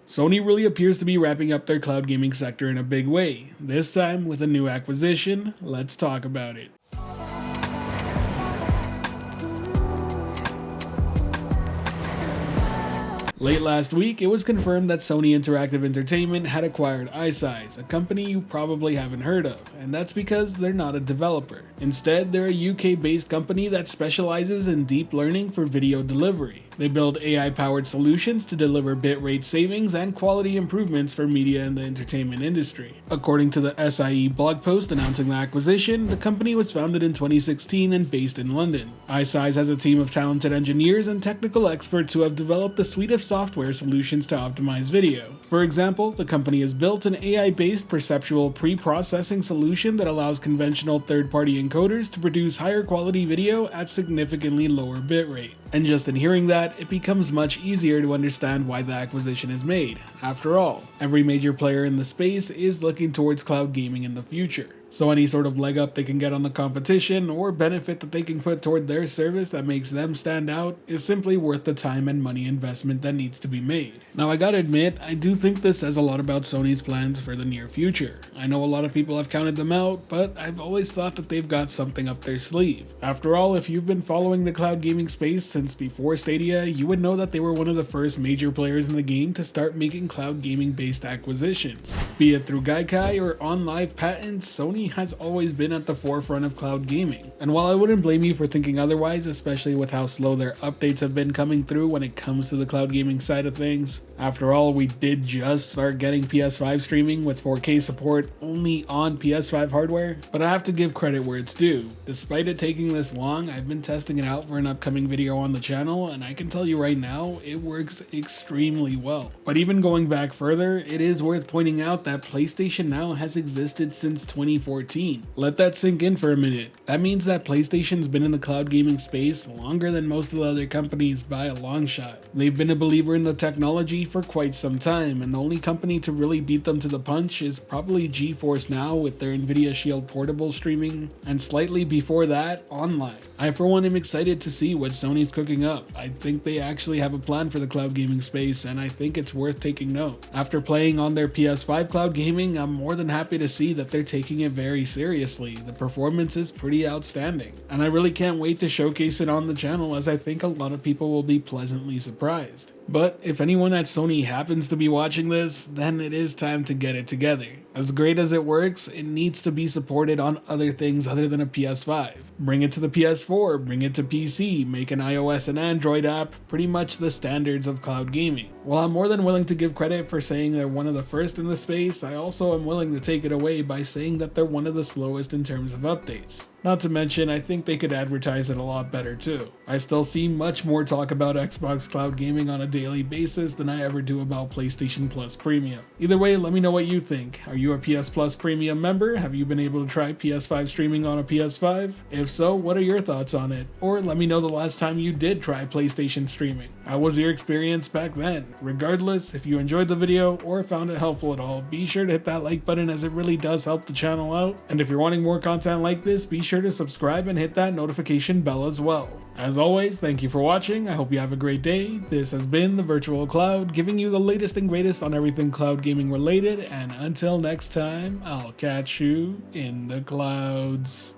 Sony really appears to be wrapping up their cloud gaming sector in a big way, this time with a new acquisition. Let's talk about it. Late last week, it was confirmed that Sony Interactive Entertainment had acquired ISize, a company you probably haven't heard of, and that's because they're not a developer. Instead, they're a UK-based company that specializes in deep learning for video delivery. They build AI-powered solutions to deliver bitrate savings and quality improvements for media and the entertainment industry. According to the SIE blog post announcing the acquisition, the company was founded in 2016 and based in London. ISize has a team of talented engineers and technical experts who have developed a suite of software solutions to optimize video. For example, the company has built an AI-based perceptual pre-processing solution that allows conventional third-party encoders to produce higher quality video at significantly lower bitrate. And just in hearing that, it becomes much easier to understand why the acquisition is made. After all, every major player in the space is looking towards cloud gaming in the future. So any sort of leg up they can get on the competition or benefit that they can put toward their service that makes them stand out is simply worth the time and money investment that needs to be made. Now I gotta admit, I do think this says a lot about Sony's plans for the near future. I know a lot of people have counted them out, but I've always thought that they've got something up their sleeve. After all, if you've been following the cloud gaming space since before Stadia, you would know that they were one of the first major players in the game to start making cloud gaming based acquisitions. Be it through Gaikai or on live patents, Sony has always been at the forefront of cloud gaming. And while I wouldn't blame you for thinking otherwise, especially with how slow their updates have been coming through when it comes to the cloud gaming side of things, after all, we did just start getting PS5 streaming with 4K support only on PS5 hardware, but I have to give credit where it's due. Despite it taking this long, I've been testing it out for an upcoming video on the channel, and I can tell you right now, it works extremely well. But even going back further, it is worth pointing out that PlayStation Now has existed since 2014. Let that sink in for a minute. That means that PlayStation's been in the cloud gaming space longer than most of the other companies by a long shot. They've been a believer in the technology for quite some time, and the only company to really beat them to the punch is probably GeForce Now with their Nvidia Shield portable streaming, and slightly before that, online. I for one am excited to see what Sony's cooking up. I think they actually have a plan for the cloud gaming space, and I think it's worth taking note. After playing on their PS5 cloud gaming, I'm more than happy to see that they're taking it very seriously. The performance is pretty outstanding, and I really can't wait to showcase it on the channel, as I think a lot of people will be pleasantly surprised. But if anyone at Sony happens to be watching this, then it is time to get it together. As great as it works, it needs to be supported on other things other than a PS5. Bring it to the PS4, bring it to PC, make an iOS and Android app, pretty much the standards of cloud gaming. While I'm more than willing to give credit for saying they're one of the first in the space, I also am willing to take it away by saying that they're one of the slowest in terms of updates. Not to mention, I think they could advertise it a lot better too. I still see much more talk about Xbox cloud gaming on a daily basis than I ever do about PlayStation Plus Premium. Either way, let me know what you think. Are you a PS Plus Premium member? Have you been able to try PS5 streaming on a PS5? If so, what are your thoughts on it? Or let me know the last time you did try PlayStation streaming. How was your experience back then? Regardless, if you enjoyed the video or found it helpful at all, be sure to hit that like button, as it really does help the channel out. And if you're wanting more content like this, be sure to subscribe and hit that notification bell as well. As always, thank you for watching. I hope you have a great day. This has been the Virtual Cloud, giving you the latest and greatest on everything cloud gaming related, and until next time, I'll catch you in the clouds.